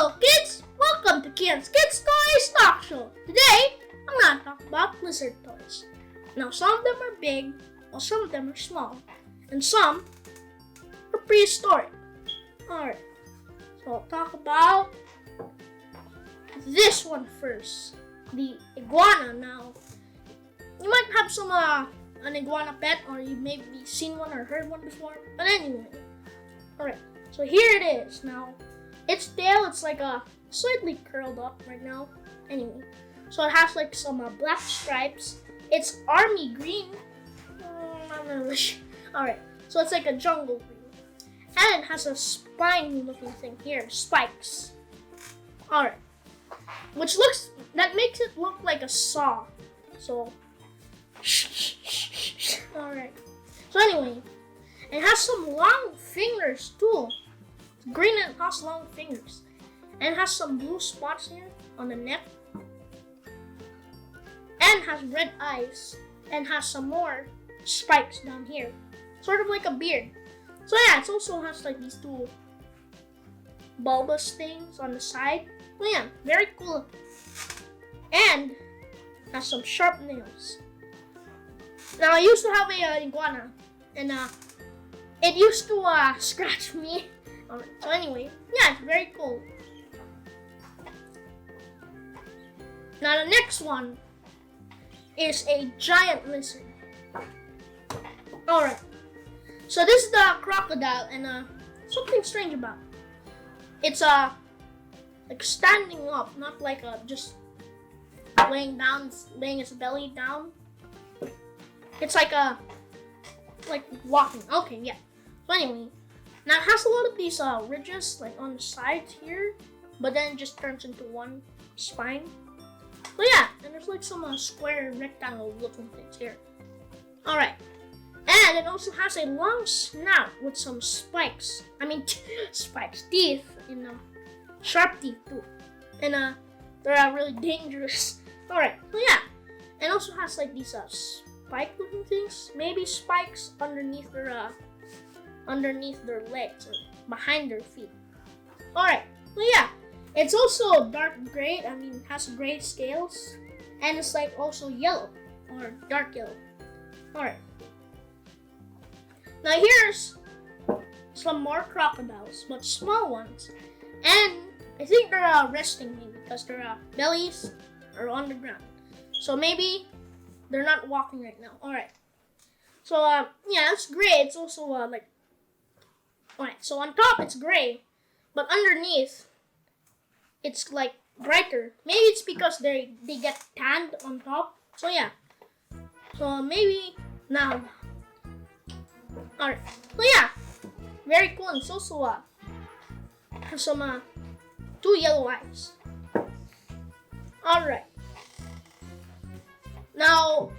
Hello kids! Welcome to Kian's Kids Toys Talk Show. Today, I'm gonna talk about lizard toys. Now some of them are big, while some of them are small, and some are prehistoric. Alright, so I'll talk about this one first. The iguana. Now, you might have an iguana pet, or you maybe seen one or heard one before. But anyway, alright, so here it is. Now, its tail, it's like slightly curled up right now. Anyway, so it has like some black stripes. It's army green. I'm not really sure. Alright, so it's like a jungle green. And it has a spine looking thing here, spikes. Alright, that makes it look like a saw. So, alright. So anyway, it has some long fingers too. It's green and it has long fingers. And it has some blue spots here on the neck. And has red eyes. And has some more spikes down here. Sort of like a beard. So yeah, it also has like these two bulbous things on the side. So yeah, very cool. And has some sharp nails. Now I used to have a iguana. And it used to scratch me. Alright, so anyway, yeah, it's very cool. Now the next one is a giant lizard. Alright, so this is the crocodile, and something strange about it. It's like standing up, not like just laying its belly down. It's like walking. Okay, yeah. So anyway, now it has a lot of these ridges like on the sides here, but then it just turns into one spine. So yeah, and there's like some square rectangle looking things here. Alright, and it also has a long snout with some spikes. Teeth, and sharp teeth too. And they're really dangerous. Alright, so yeah, and also has like these spike looking things, maybe spikes underneath their legs or behind their feet. Alright, so yeah, it's also dark gray. It has gray scales, and it's like also yellow or dark yellow. Alright, now here's some more crocodiles, but small ones, and I think they're resting maybe because their bellies are on the ground, so maybe they're not walking right now. Alright, so yeah, it's gray. It's also like, alright, so on top it's gray, but underneath it's like brighter. Maybe it's because they get tanned on top. So yeah, so maybe now. Alright, so yeah, very cool. And it's also has some two yellow eyes. Alright, now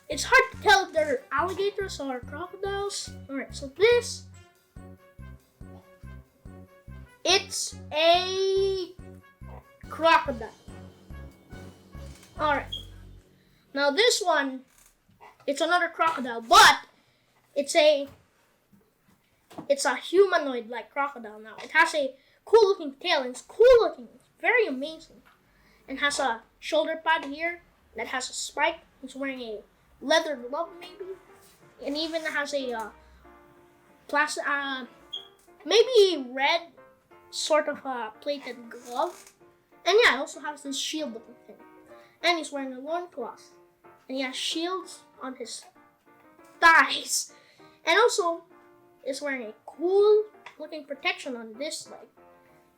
it's hard to tell if they're alligators or crocodiles. Alright, so it's a crocodile. Alright, now this one, it's another crocodile, but it's a humanoid like crocodile. Now it has a cool looking tail, and it's cool looking. It's very amazing. And has a shoulder pad here that has a spike. It's wearing a leather glove maybe, and even has a plastic, maybe red sort of plated glove. And yeah, it also has this shield looking thing. And he's wearing a loincloth. And he has shields on his thighs. And also is wearing a cool looking protection on this leg.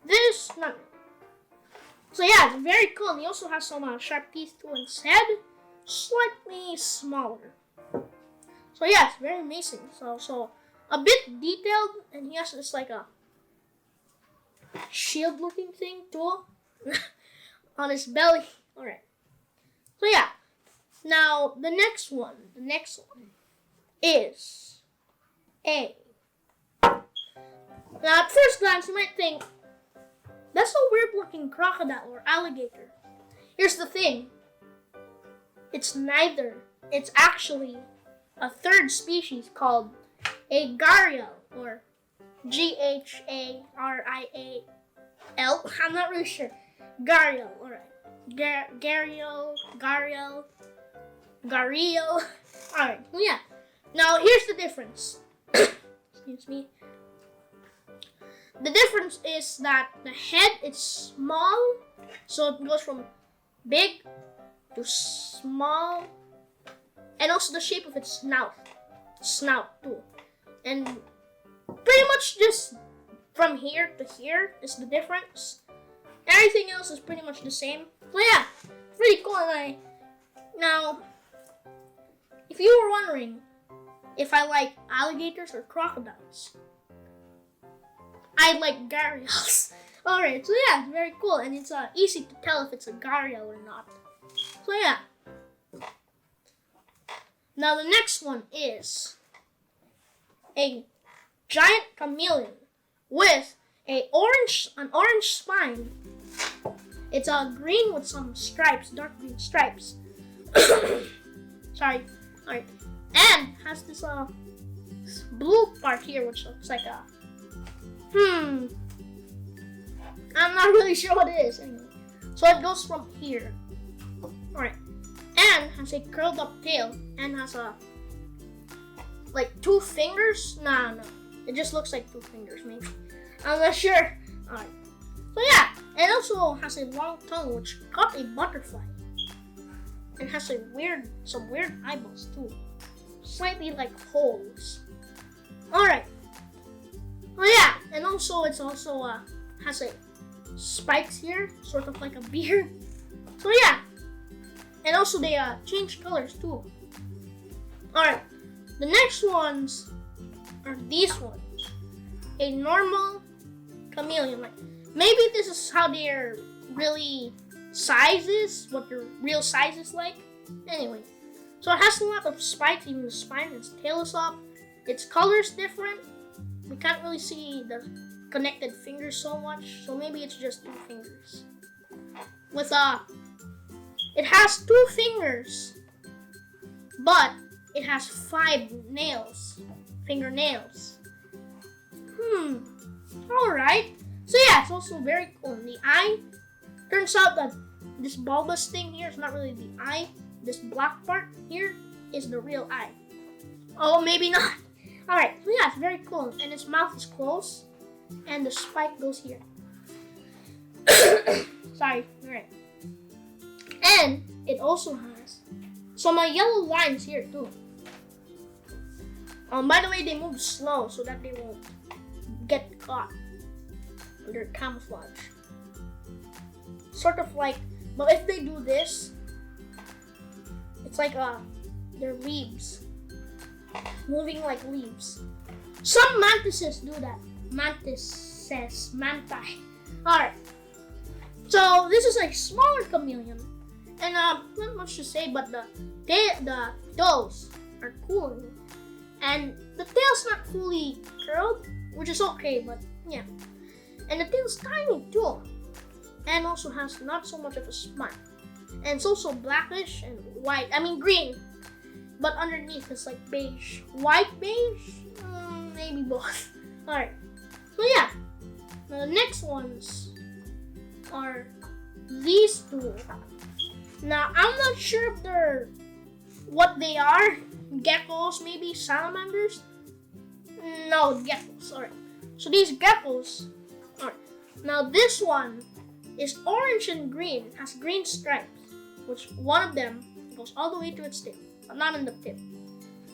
This, not. So yeah, it's very cool. And he also has some sharp teeth too in his head. Slightly smaller. So yeah, it's very amazing. So a bit detailed, and he has this like a shield looking thing too on his belly. Alright, so yeah, now the next one is now at first glance you might think that's a weird looking crocodile or alligator. Here's the thing, it's neither. It's actually a third species called a gharial, or Gharial. L. I'm not really sure. Gariel. All right. Gariel. All right. Well, yeah. Now here's the difference. Excuse me. The difference is that the head is small, so it goes from big to small, and also the shape of its snout too, and pretty much just from here to here is the difference. Everything else is pretty much the same. So yeah, pretty cool. Now, if you were wondering if I like alligators or crocodiles, I like gharials. Alright, so yeah, it's very cool, and it's easy to tell if it's a gharial or not. So yeah. Now the next one is a giant chameleon with an orange spine. It's green with some stripes, dark green stripes. Sorry. Alright. And has this blue part here, which looks like a I'm not really sure what it is anyway. So it goes from here. Alright. And has a curled up tail and has like 2 fingers. No. It just looks like 2 fingers maybe. I'm not sure. Alright. So yeah. And also has a long tongue which caught a butterfly. And has some weird eyeballs too. Slightly like holes. Alright. Oh yeah, and also it's also has a spikes here, sort of like a beard. So yeah, and also they change colors too. All right, the next ones are these ones. A normal chameleon. Like maybe this is how their really size is, what their real size is like. Anyway, so it has a lot of spikes, even the spine. Its tail is up. Its color's different. We can't really see the connected fingers so much, so maybe it's just 2 fingers. With it has 2 fingers, but it has 5 fingernails. Alright. So yeah, it's also very cool. And the eye, turns out that this bulbous thing here is not really the eye. This black part here is the real eye. Oh, maybe not. Alright, so yeah, it's very cool. And its mouth is closed. And the spike goes here. Sorry, alright. And it also has some yellow lines here too. By the way, they move slow so that they won't get caught under camouflage. Sort of like, but if they do this, it's like their leaves. Moving like leaves. Some mantises do that. Manti. Alright. So this is a smaller chameleon. And not much to say, but the toes are cool. And the tail's not fully curled, which is okay, but yeah. And the tail's tiny too. And also has not so much of a spine. And it's also blackish and white. I mean green. But underneath it's like beige. White beige? Maybe both. Alright. So yeah. Now the next ones are these 2. Now I'm not sure if they're what they are. Geckos, maybe salamanders? No, geckos. Alright. So these geckos. Alright. Now this one is orange and green. It has green stripes. Which one of them goes all the way to its tail. But not in the tip.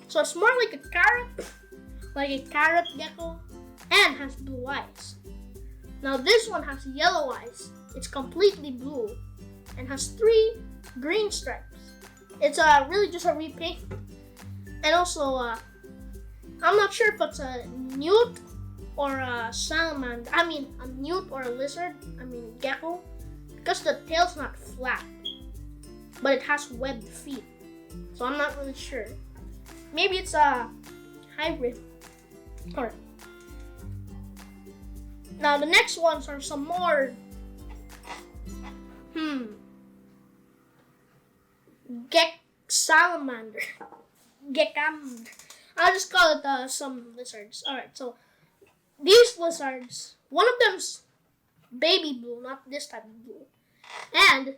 So it's more like a carrot. Like a carrot gecko. And has blue eyes. Now this one has yellow eyes. It's completely blue. And has 3 green stripes. It's really just a repaint. And also, I'm not sure if it's a newt or a salamander. I mean, a newt or a lizard. I mean, gecko. Because the tail's not flat. But it has webbed feet. So I'm not really sure. Maybe it's a hybrid. Alright. Now the next ones are some more salamander. Gecko. I'll just call it some lizards. Alright, so these lizards, one of them's baby blue, not this type of blue. And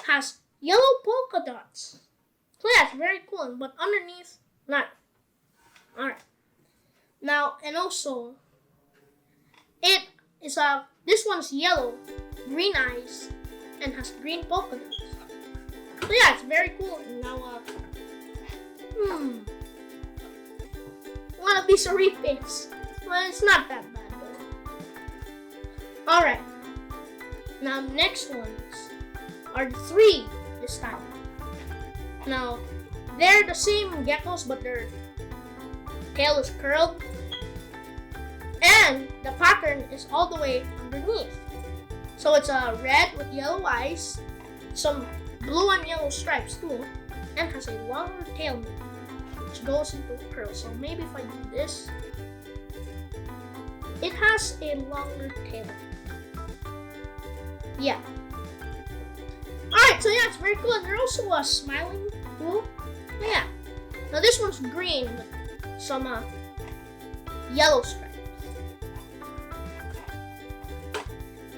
has yellow polka dots. So yeah, it's very cool. But underneath, not. Alright. Now, and also, it is this one's yellow, green eyes, and has green polka dots. So yeah, it's very cool. Now, one of these are repaints. Well, it's not that bad though. Alright. Now, next ones are the 3 this time. Now, they're the same geckos, but their tail is curled. And the pattern is all the way underneath. So it's red with yellow eyes, some blue and yellow stripes too, and has a longer tail which goes into a curl. So maybe if I do this, it has a longer tail. Yeah. Alright, so yeah, it's very cool. And they're also smiling too. But yeah. Now this one's green with some yellow stripes.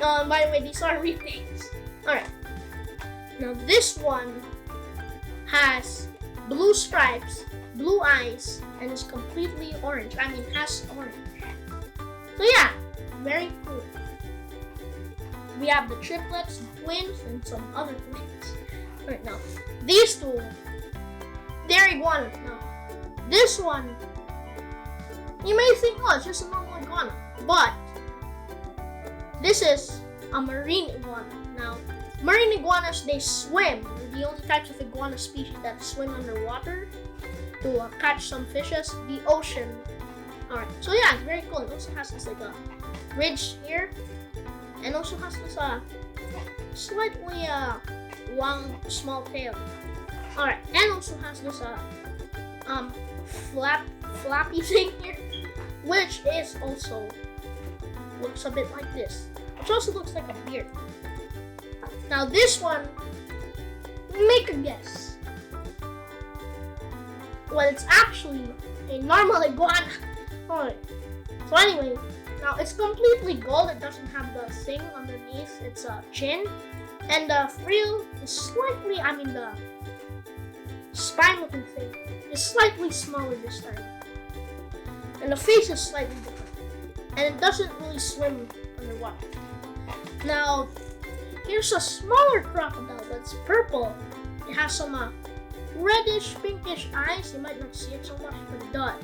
By the way, these are repaints. Alright. Now this one has blue stripes, blue eyes, and is completely orange. I mean, has orange. So yeah, very cool. We have the triplets, twins, and some other twins. Alright, now, these 2, they're iguanas. Now, this one, you may think, oh, it's just a normal iguana. But, this is a marine iguana. Now, marine iguanas, they swim. They're the only types of iguana species that swim underwater to catch some fishes. The ocean. Alright, so yeah, it's very cool. It also has this like a ridge here. And also has this slightly long, small tail. Alright, and also has this flappy thing here, which is also looks a bit like this. Which also looks like a beard. Now this one, make a guess. Well, it's actually a normal iguana. Alright. So anyway, now it's completely gold. It doesn't have the thing underneath its chin. And the frill is slightly, the spine looking thing is slightly smaller this time. And the face is slightly different. And it doesn't really swim underwater. Now, here's a smaller crocodile that's purple. It has some reddish, pinkish eyes. You might not see it so much, but it does.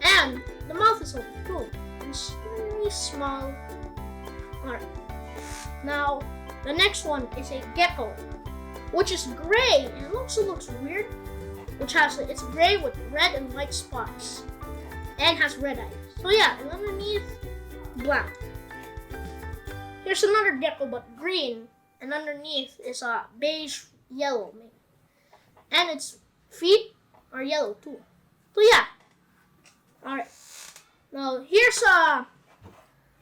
And the mouth is open too. It's really small. Alright. Now, the next one is a gecko, which is gray and it also looks weird. Which has it's gray with red and white spots, and has red eyes. So yeah, and underneath black. Here's another gecko, but green, and underneath is a beige yellow, maybe. And its feet are yellow too. So yeah. Alright. Now here's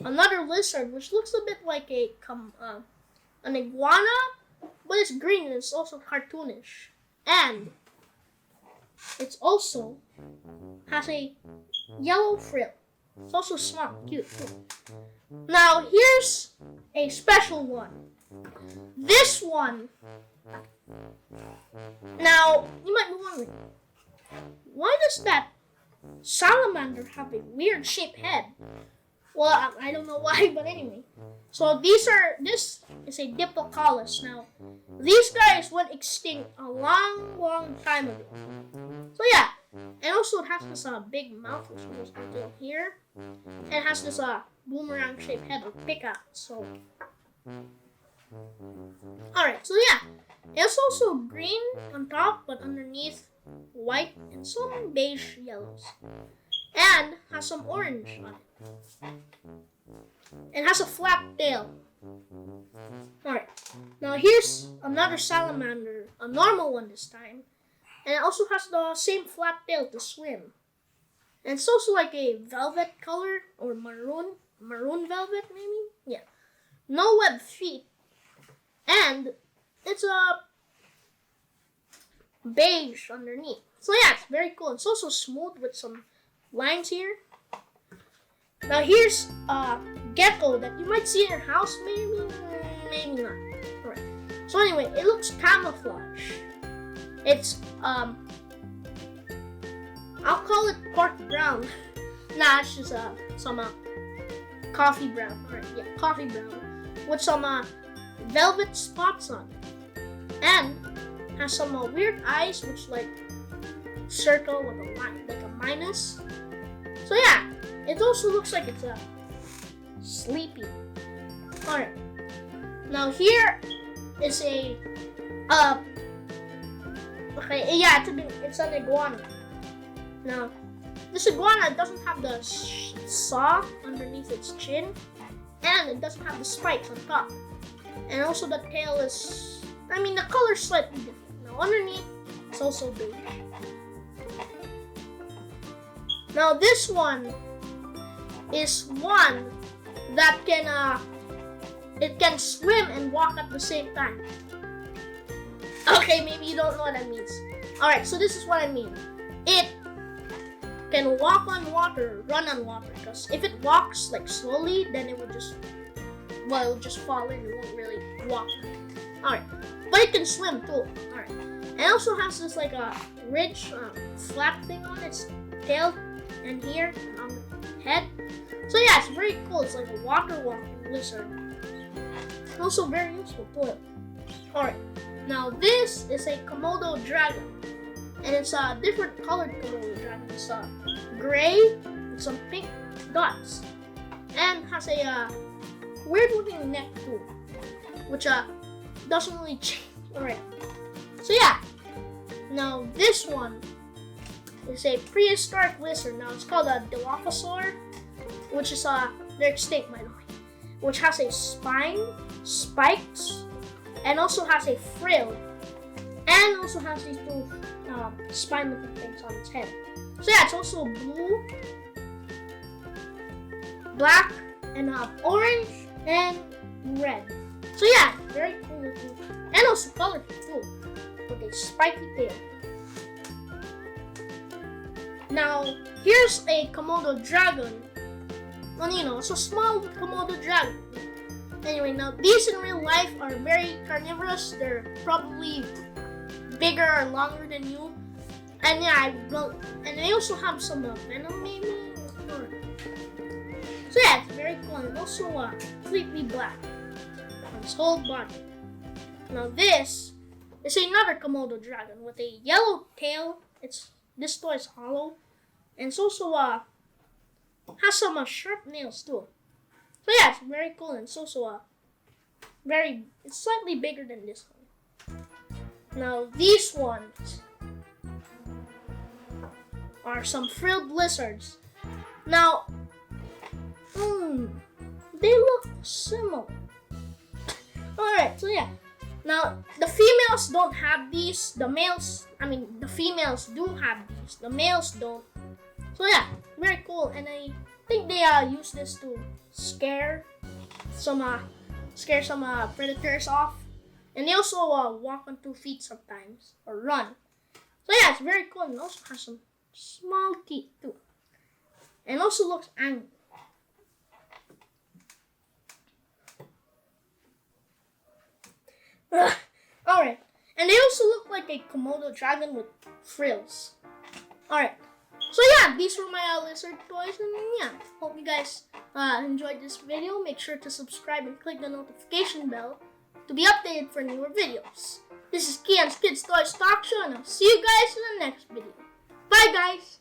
another lizard, which looks a bit like an iguana, but it's green and it's also cartoonish. And it's also has a yellow frill. It's also small, cute too. Now here's a special one. This one. Now you might be wondering, why does that salamander have a weird shaped head? Well, I don't know why, but anyway. So this is a Dilophosaurus. Now, these guys went extinct a long time ago. So yeah, and also it has this big mouth which goes until here, and it has this boomerang shaped head or pickaxe. So, alright, so yeah, it's also green on top, but underneath white and some beige yellows, and has some orange on it. And has a flat tail. Alright, now here's another salamander, a normal one this time. And it also has the same flat tail to swim. And it's also like a velvet color, or maroon velvet maybe? Yeah. No webbed feet. And it's a beige underneath. So yeah, it's very cool. It's also smooth with some lines here. Now here's gecko that you might see in your house, maybe, maybe not. Alright. So anyway, it looks camouflage. It's I'll call it cork brown. Nah, it's just some coffee brown. Alright, yeah, coffee brown with some velvet spots on it, and has some weird eyes, which like circle with a line, like a minus. So yeah, it also looks like it's sleepy. Alright. Now here is a okay, yeah, it's an iguana. Now this iguana doesn't have the saw underneath its chin, and it doesn't have the spikes on top. And also the tail is, I mean, the color's slightly different. Now underneath, it's also big. Now this one is one that it can swim and walk at the same time. Okay, maybe you don't know what that means. Alright, so this is what I mean. It can walk on water, run on water. Because if it walks like slowly, then it would just, well, it would just fall in. It won't really walk. Alright, but it can swim too. Alright, and it also has this like a ridge, flat thing on its tail and here on the head. So yeah, it's very cool. It's like a water walking lizard. Also very useful too. Alright, now this is a Komodo Dragon. And it's a different colored Komodo Dragon. It's gray with some pink dots. And has a weird looking neck too. Which doesn't really change. Alright. So yeah. Now this one is a prehistoric lizard. Now it's called a Dilophosaurus, which is they're extinct by the way. Which has a spine, spikes, and also has a frill, and also has these two spine-looking things on its head. So yeah, it's also blue, black, and orange, and red. So yeah, very cool looking, and also colorful too, with a spiky tail. Now, here's a Komodo Dragon. Well, you know, it's a small Komodo Dragon. Anyway, now these in real life are very carnivorous. They're probably bigger or longer than you. And yeah, and they also have some venom maybe. So yeah, it's very cool. And also completely black on its whole body. Now this is another Komodo Dragon with a yellow tail. This toy is hollow, and it's also has some sharp nails too. So yeah, it's very cool, and it's also it's slightly bigger than this one. Now these ones are some Frilled Lizards. Now, they look similar. Alright, so yeah. Now, the females don't have these. The females do have these. The males don't. So yeah, very cool. And I think they use this to scare some predators off. And they also walk on 2 feet sometimes, or run. So yeah, it's very cool. And also has some small teeth too. And also looks angry. Alright, and they also look like a Komodo Dragon with frills. Alright, so yeah, these were my lizard toys, and yeah, hope you guys enjoyed this video. Make sure to subscribe and click the notification bell to be updated for newer videos. This is Kian's Kids Toys Talk Show, and I'll see you guys in the next video. Bye guys!